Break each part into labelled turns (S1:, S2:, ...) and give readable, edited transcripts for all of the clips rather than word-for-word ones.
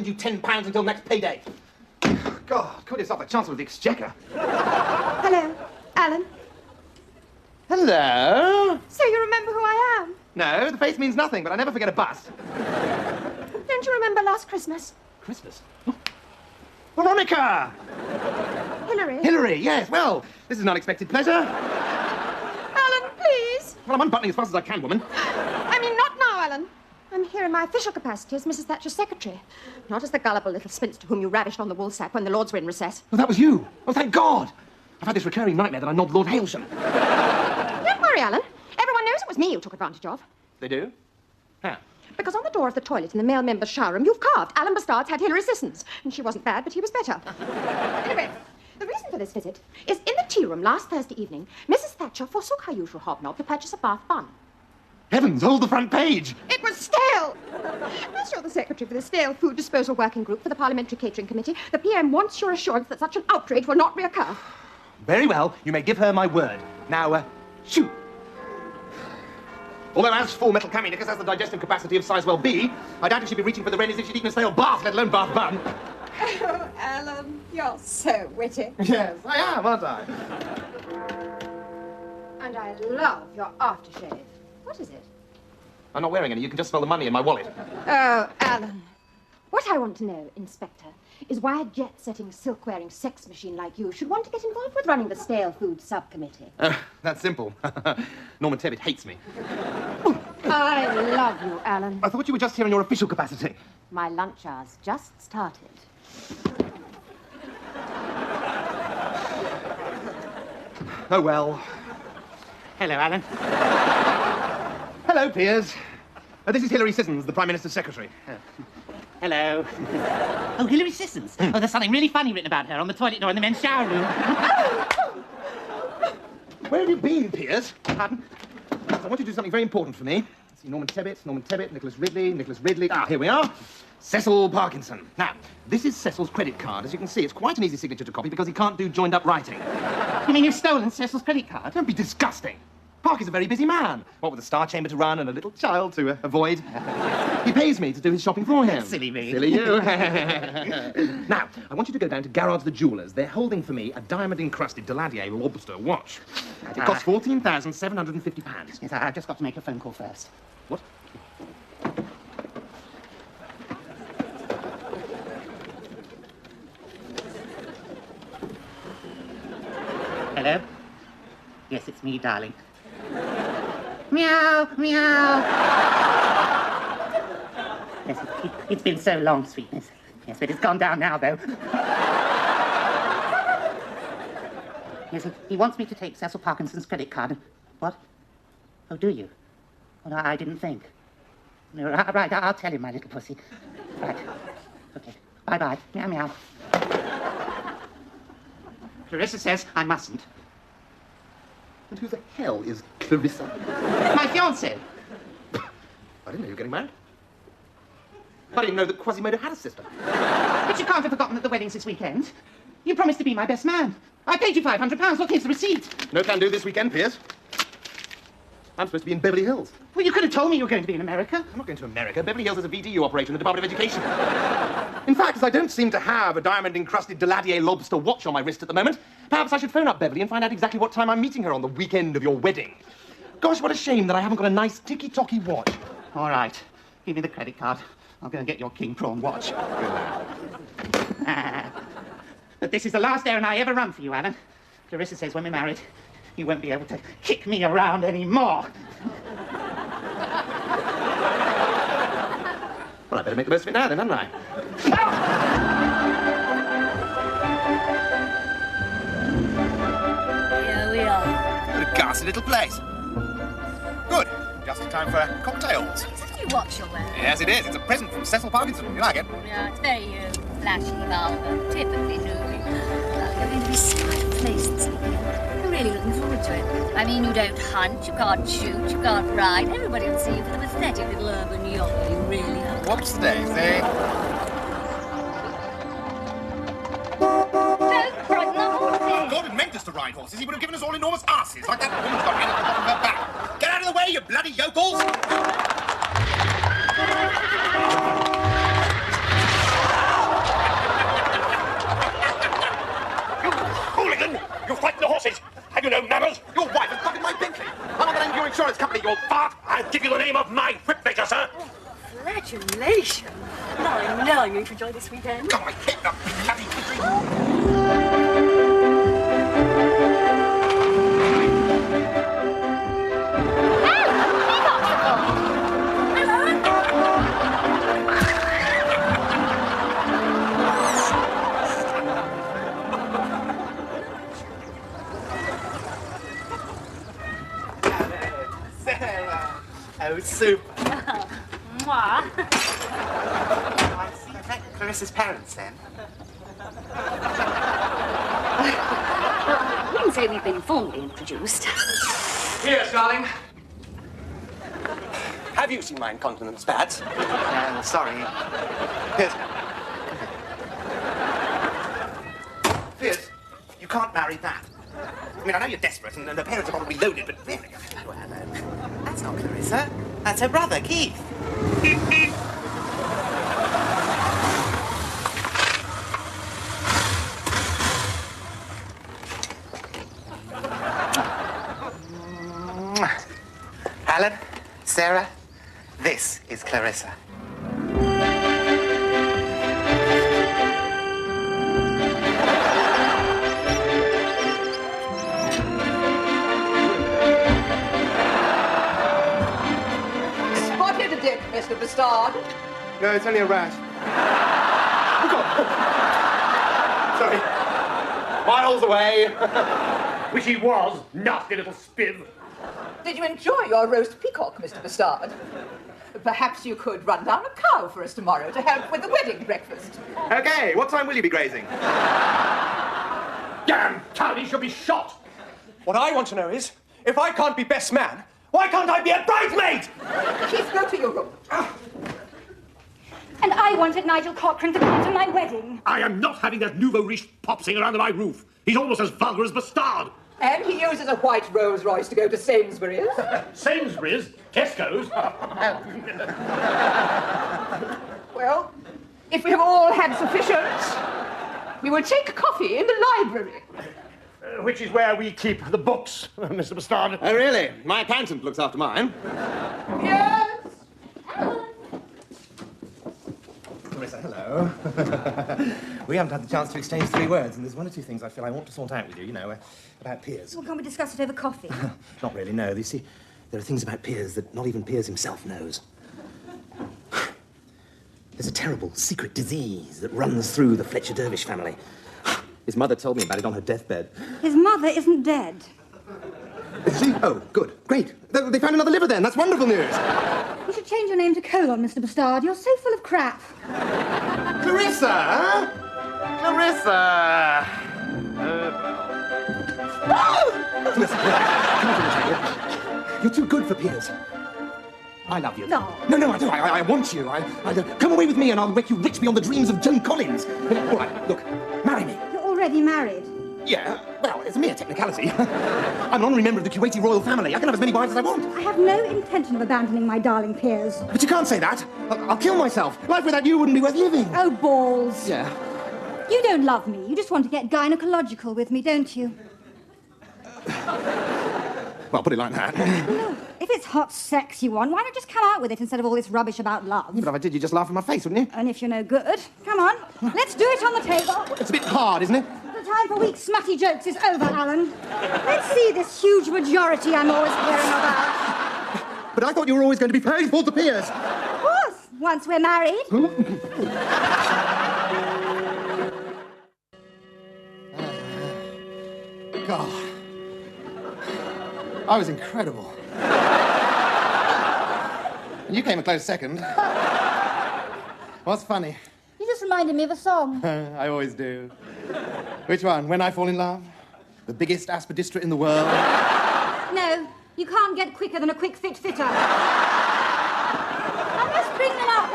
S1: lend you £10 until next payday. God, call yourself the Chancellor of the Exchequer.
S2: Hello, Alan.
S1: Hello?
S2: So you remember who I am?
S1: No, the face means nothing, but I never forget a bust.
S2: Don't you remember last Christmas?
S1: Christmas? Oh. Veronica!
S2: Hillary?
S1: Hillary, yes. Well, this is an unexpected pleasure.
S2: Alan, please.
S1: Well, I'm unbuttoning as fast as I can, woman.
S2: I mean, not now, Alan. I'm here in my official capacity as Mrs. Thatcher's secretary, not as the gullible little spinster whom you ravished on the woolsack when the Lords were in recess.
S1: Oh, that was you. Oh, thank God. I've had this recurring nightmare that I nod Lord Hailsham.
S2: Don't worry, Alan. Everyone knows it was me you took advantage of.
S1: They do? How?
S2: Because on the door of the toilet in the male member's shower room, you've carved Alan Bastard's had Hillary Sissons. And she wasn't bad, but he was better. Anyway, the reason for this visit is in the tea room last Thursday evening, Mrs. Thatcher forsook her usual hobnob to purchase a Bath bun.
S1: Heavens, hold the front page.
S2: It was stale! As you're the secretary for the Stale Food Disposal Working Group for the Parliamentary Catering Committee, the PM wants your assurance that such an outrage will not reoccur.
S1: Very well, you may give her my word. Now, shoot. Although as full metal Cammie-Nickers has the digestive capacity of size well B, I doubt if she'd be reaching for the wren as if she'd eaten a stale bath, let alone bath bun.
S2: Oh, Alan, you're so witty.
S1: Yes, I am, aren't I?
S2: And I love your aftershave. What is it?
S1: I'm not wearing any. You can just smell the money in my wallet.
S2: Oh, Alan. What I want to know, Inspector, is why a jet-setting, silk-wearing sex machine like you should want to get involved with running the Stale Food Subcommittee.
S1: That's simple. Norman Tebbit hates me.
S2: I love you, Alan.
S1: I thought you were just here in your official capacity.
S2: My lunch hour's just started.
S1: Oh, well.
S3: Hello, Alan.
S1: Hello, Piers. This is Hillary Sissons, the Prime Minister's secretary.
S3: Hello. Oh, Hillary Sissons. Oh, there's something really funny written about her on the toilet door in the men's shower room.
S1: Where have you been, Piers?
S3: Pardon?
S1: I want you to do something very important for me. See, Norman Tebbit, Nicholas Ridley. Ah, here we are. Cecil Parkinson. Now, this is Cecil's credit card. As you can see, it's quite an easy signature to copy because he can't do joined-up writing.
S3: You mean you've stolen Cecil's credit card?
S1: Don't be disgusting. Park is a very busy man. What with a star chamber to run and a little child to avoid. He pays me to do his shopping for him.
S3: Silly me.
S1: Silly you. Now, I want you to go down to Garrard's the Jewellers. They're holding for me a diamond-encrusted Daladier lobster watch. It costs £14,750.
S3: Yes, I've just got to make a phone call first.
S1: What?
S3: Hello? Yes, it's me, darling. Meow, meow. Yes, it's been so long, sweetness. Yes, but it's gone down now, though. Yes, he wants me to take Cecil Parkinson's credit card. What? Oh, do you? Oh, no, I didn't think. No, right, I'll tell him, my little pussy. Right. Okay. Bye-bye. Meow, meow. Clarissa says I mustn't.
S1: And who the hell is Clarissa?
S3: My fiancée.
S1: I didn't know you were getting married. I didn't know that Quasimodo had a sister.
S3: But you can't have forgotten that the wedding's this weekend. You promised to be my best man. I paid you £500. Look, here's the receipt.
S1: No can do this weekend, Piers. I'm supposed to be in Beverly Hills.
S3: Well, you could have told me you were going to be in America.
S1: I'm not going to America. Beverly Hills is a VDU operator in the Department of Education. In fact, as I don't seem to have a diamond-encrusted Daladier lobster watch on my wrist at the moment, perhaps I should phone up Beverly and find out exactly what time I'm meeting her on the weekend of your wedding. Gosh, what a shame that I haven't got a nice ticky-tocky watch.
S3: All right. Give me the credit card. I'll go and get your king prawn watch. But this is the last errand I ever run for you, Alan. Clarissa says when we're married, you won't be able to kick me around anymore.
S1: Well, I better make the most of it now, then, hadn't I?
S4: Here we are.
S5: What a ghastly little place. Good. Just in time for cocktails.
S4: Is that your watch you're wearing?
S5: Yes, it is. It's a present from Cecil Parkinson. You like it?
S4: Yeah, it's very flashy, vulgar, typically newbie. You're going to be quite complacent. I'm really looking forward to it. I mean, you don't hunt, you can't shoot, you can't ride. Everybody will see you for the pathetic little urban yokel you really are.
S5: What's the day, say?
S4: Don't frighten the horses!
S5: God had meant us to ride horses. He would have given us all enormous asses, like that woman's got hanging at the bottom of her back. Get out of the way, you bloody yokels!
S4: to enjoy this weekend?
S5: Oh, I hate that bloody
S6: Sarah. Oh, super.
S4: Mwah.
S6: I see. Thank Clarissa's parents, then.
S4: I wouldn't say we've been formally introduced.
S1: Yes, darling. Have you seen my incontinence pads?
S6: No, sorry. Piers. Piers, you can't marry that. I mean, I know you're desperate and the parents are probably loaded, but really... Oh, hello. That's not Clarissa. That's her brother, Keith. Alan, Sarah, this is Clarissa.
S7: Spotted a dick, Mr. Bastard.
S1: No, it's only a rat. Oh, God. Sorry. Miles away.
S8: Which he was, nasty little spiv.
S7: Did you enjoy your roast peacock, Mr. Bastard? Perhaps you could run down a cow for us tomorrow to help with the wedding breakfast.
S1: Okay, what time will you be grazing?
S8: Damn, Tony should be shot.
S1: What I want to know is, if I can't be best man, why can't I be a bridesmaid?
S7: Keith, go to your room.
S9: And I wanted Nigel Cochrane to come to my wedding.
S8: I am not having that nouveau riche pop singer under my roof. He's almost as vulgar as Bastard.
S7: And he uses a white Rolls Royce to go to Sainsbury's.
S8: Sainsbury's, Tesco's.
S7: Well, if we have all had sufficient, we will take coffee in the library.
S8: Which is where we keep the books, Mr. Bastard.
S1: Oh, really? My accountant looks after mine.
S7: Yes.
S10: Clarissa, hello. We haven't had the chance to exchange 3 words, and there's one or two things I feel I want to sort out with you, you know, about Piers.
S9: Well, can't we discuss it over coffee?
S10: Not really, no. You see, there are things about Piers that not even Piers himself knows. There's a terrible secret disease that runs through the Fletcher Dervish family. His mother told me about it on her deathbed.
S9: His mother isn't dead.
S10: Is she? Oh, good. Great. They found another liver then. That's wonderful news.
S9: You should change your name to Colon, Mr. Bastard. You're so full of crap.
S1: Clarissa! Clarissa!
S10: Clarissa, come on, you're too good for Piers. I love you.
S9: No.
S10: No, I do. I want you. Come away with me and I'll make you rich beyond the dreams of Joan Collins. All right, look, marry me.
S9: You're already married.
S10: Yeah, well, it's a mere technicality. I'm an honorary member of the Kuwaiti royal family. I can have as many wives as I want.
S9: I have no intention of abandoning my darling Piers.
S10: But you can't say that. I'll kill myself. Life without you wouldn't be worth living.
S9: Oh, balls.
S10: Yeah.
S9: You don't love me. You just want to get gynecological with me, don't you?
S10: Well, put it like that.
S9: Look, if it's hot sex you want, why not just come out with it instead of all this rubbish about love?
S10: But if I did, you'd just laugh in my face, wouldn't you?
S9: And if you're no good, come on, let's do it on the table.
S10: It's a bit hard, isn't it?
S9: The time for weak, smutty jokes is over, Alan. Let's see this huge majority I'm always hearing about.
S10: But I thought you were always going to be faithful to Piers.
S9: Of course, once we're married.
S10: God. I was incredible. You came a close second. What's funny?
S9: You just reminded me of a song.
S10: I always do. Which one? When I Fall in Love? The biggest aspidistra in the world?
S9: No, you can't get quicker than a quick fit fitter. I must bring them up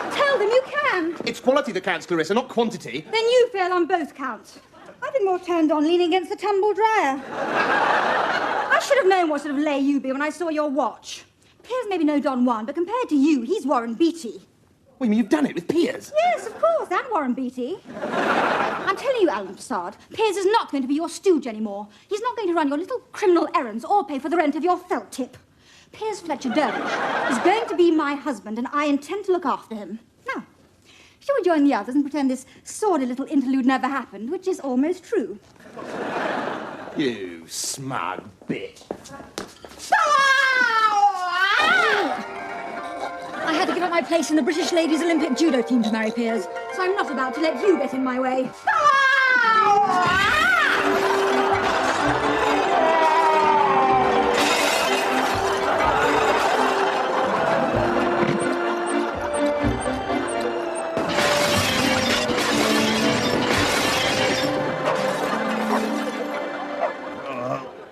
S9: and tell them you can.
S1: It's quality that counts, Clarissa, not quantity.
S9: Then you fail on both counts. I've been more turned on leaning against the tumble dryer. I should have known what sort of lay you'd be when I saw your watch. Piers may be no Don Juan, but compared to you, he's Warren Beatty.
S10: What, you mean you've done it with Piers?
S9: Yes, of course, and Warren Beatty. I'm telling you, Alan Bastard, Piers is not going to be your stooge anymore. He's not going to run your little criminal errands or pay for the rent of your felt tip. Piers Fletcher Dervish is going to be my husband, and I intend to look after him. Now, Shall we join the others and pretend this sordid little interlude never happened, which is almost true?
S10: You smug bitch.
S9: I had to give up my place in the British Ladies Olympic judo team to marry Piers, so I'm not about to let you get in my way.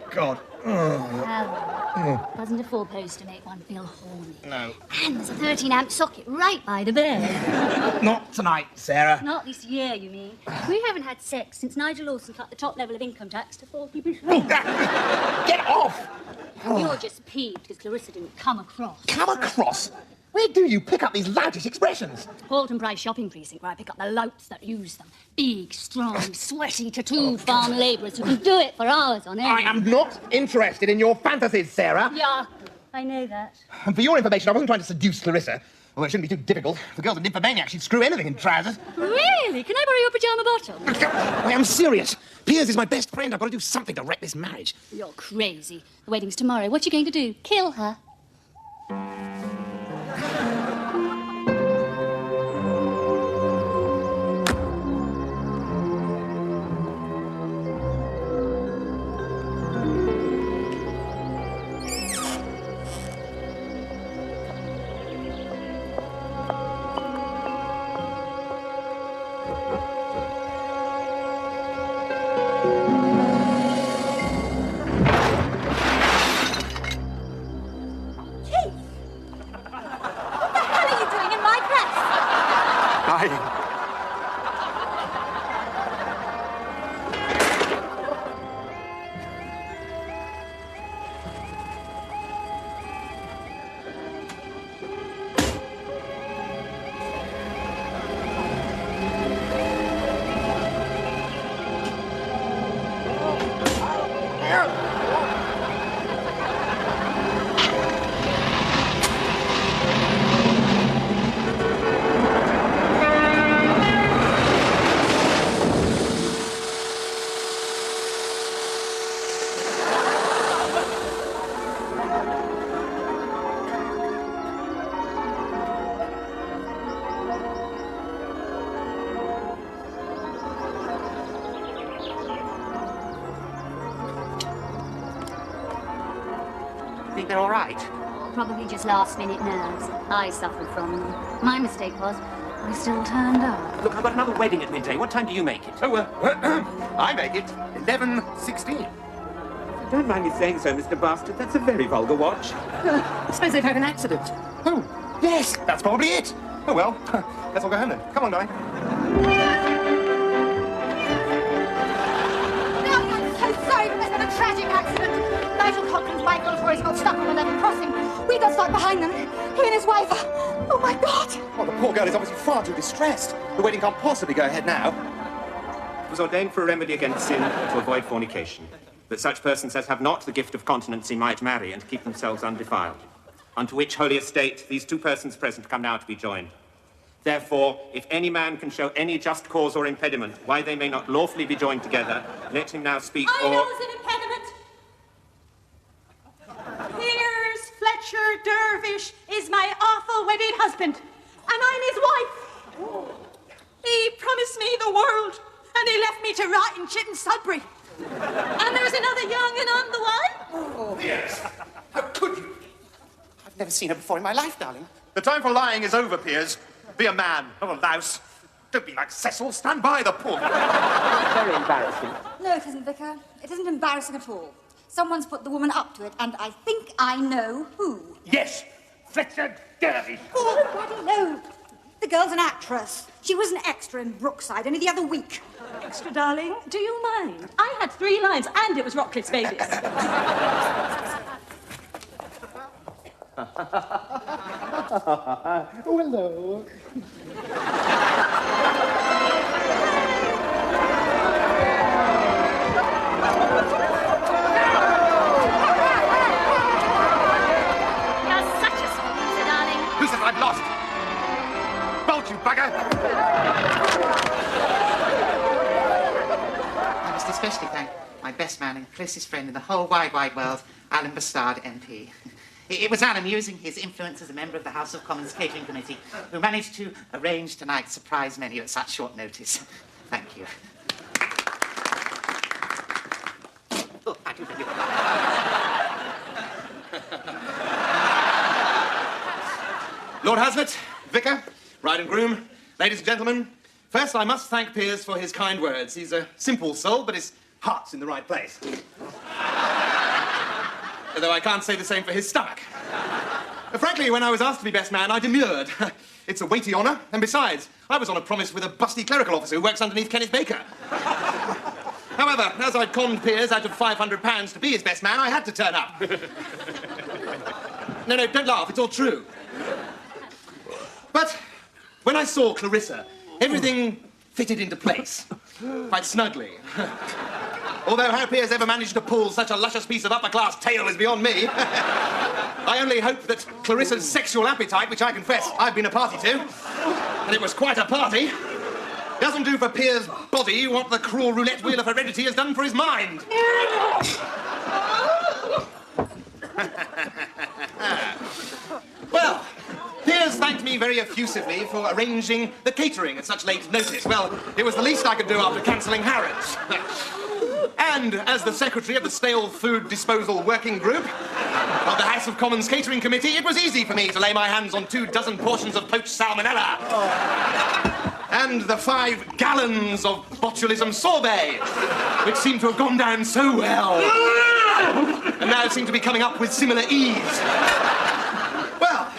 S10: God.
S4: Wasn't a full post to make one feel horny.
S10: No.
S4: And there's a 13-amp socket right by the bed.
S10: Not tonight, Sarah.
S4: Not this year, you mean? We haven't had sex since Nigel Lawson cut the top level of income tax to 40%.
S10: Get off!
S4: You're just peeved because Clarissa didn't come across.
S10: Come across? Where do you pick up these loutish expressions?
S4: Halton Price shopping precinct, where I pick up the louts that use them. Big, strong, sweaty, tattooed farm labourers who can do it for hours on end.
S10: I am not interested in your fantasies, Sarah.
S4: Yeah, I know that.
S10: And for your information, I wasn't trying to seduce Clarissa. Although it shouldn't be too difficult. The girl's a nymphomaniac. She'd screw anything in trousers.
S4: Really? Can I borrow your pyjama bottom?
S10: I am serious. Piers is my best friend. I've got to do something to wreck this marriage.
S4: You're crazy. The wedding's tomorrow. What are you going to do? Kill her?
S6: Think they're all right?
S4: Probably just last-minute nerves. I suffered from them. My mistake was I still turned up.
S6: Look, I've got another wedding at midday. What time do you make it?
S1: Oh, I make it 11:16.
S6: Don't mind me saying so, Mr. Bastard. That's a very vulgar watch. I suppose they've had an accident.
S1: Oh, yes, that's probably it. Oh, well, let's all go home then. Come on, darling.
S2: I'm so sorry, but there's been a tragic accident. Nigel Cochrane's bike got stuck on the level crossing. We got stuck behind them. He and his wife. Oh, my God.
S1: Well, the poor girl is obviously far too distressed. The wedding can't possibly go ahead now.
S6: It was ordained for a remedy against sin to avoid fornication, that such persons as have not the gift of continency might marry and keep themselves undefiled. Unto which holy estate these two persons present come now to be joined. Therefore, if any man can show any just cause or impediment why they may not lawfully be joined together, let him now speak
S11: I know an impediment. Piers Fletcher Dervish is my awful wedded husband, and I'm his wife. He promised me the world, and he left me to rot in Chitton Sudbury. And there's another young'un on the way.
S1: Oh, yes. How could you?
S6: I've never seen her before in my life, darling.
S1: The time for lying is over, Piers. Be a man, not a louse. Don't be like Cecil. Stand by the poor.
S6: Very embarrassing.
S9: No, it isn't, Vicar. It isn't embarrassing at all. Someone's put the woman up to it, and I think I know who.
S8: Yes, Fletcher Dervish.
S9: Oh, bloody no. The girl's an actress. She was an extra in Brookside only the other week.
S11: Extra, darling, do you mind? I had 3 lines, and it was Rockcliffe's babies.
S1: Oh, hello.
S4: You're such a sponsor, darling.
S1: Who says I've lost? Bolt, you bugger!
S3: closest friend in the whole wide, wide world, Alan Bastard, MP. It was Alan, using his influence as a member of the House of Commons Catering Committee, who managed to arrange tonight's surprise menu at such short notice. Thank you. Oh, I do thank you.
S1: Lord Hazlitt, Vicar, bride and groom, ladies and gentlemen, first I must thank Piers for his kind words. He's a simple soul, but his heart's in the right place. Although I can't say the same for his stomach. Frankly, when I was asked to be best man, I demurred. It's a weighty honour, and besides, I was on a promise with a busty clerical officer who works underneath Kenneth Baker. However, as I'd conned Piers out of £500 to be his best man, I had to turn up. No, don't laugh, it's all true. But when I saw Clarissa, everything fitted into place, quite snugly. Although how Piers ever managed to pull such a luscious piece of upper-class tail is beyond me. I only hope that Clarissa's sexual appetite, which I confess I've been a party to, and it was quite a party, doesn't do for Piers' body what the cruel roulette wheel of heredity has done for his mind. Well, Piers thanked me very effusively for arranging the catering at such late notice. Well, it was the least I could do after cancelling Harrods. And as the secretary of the Stale Food Disposal Working Group of the House of Commons Catering Committee, it was easy for me to lay my hands on 24 portions of poached salmonella. And the 5 gallons of botulism sorbet, which seemed to have gone down so well. And now seem to be coming up with similar ease. Well,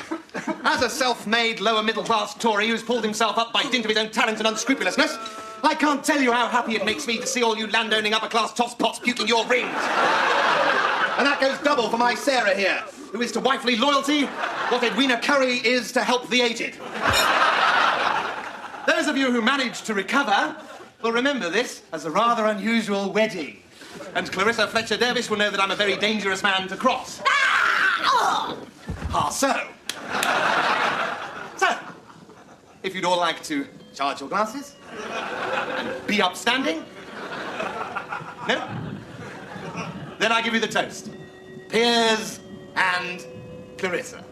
S1: as a self-made lower-middle-class Tory who's pulled himself up by dint of his own talent and unscrupulousness, I can't tell you how happy it makes me to see all you landowning upper-class toss-pots puking your rings. And that goes double for my Sarah here, who is to wifely loyalty what Edwina Curry is to help the aged. Those of you who managed to recover will remember this as a rather unusual wedding. And Clarissa Fletcher Dervish will know that I'm a very dangerous man to cross. So, if you'd all like to charge your glasses and be upstanding. No? Then I give you the toast. Piers and Clarissa.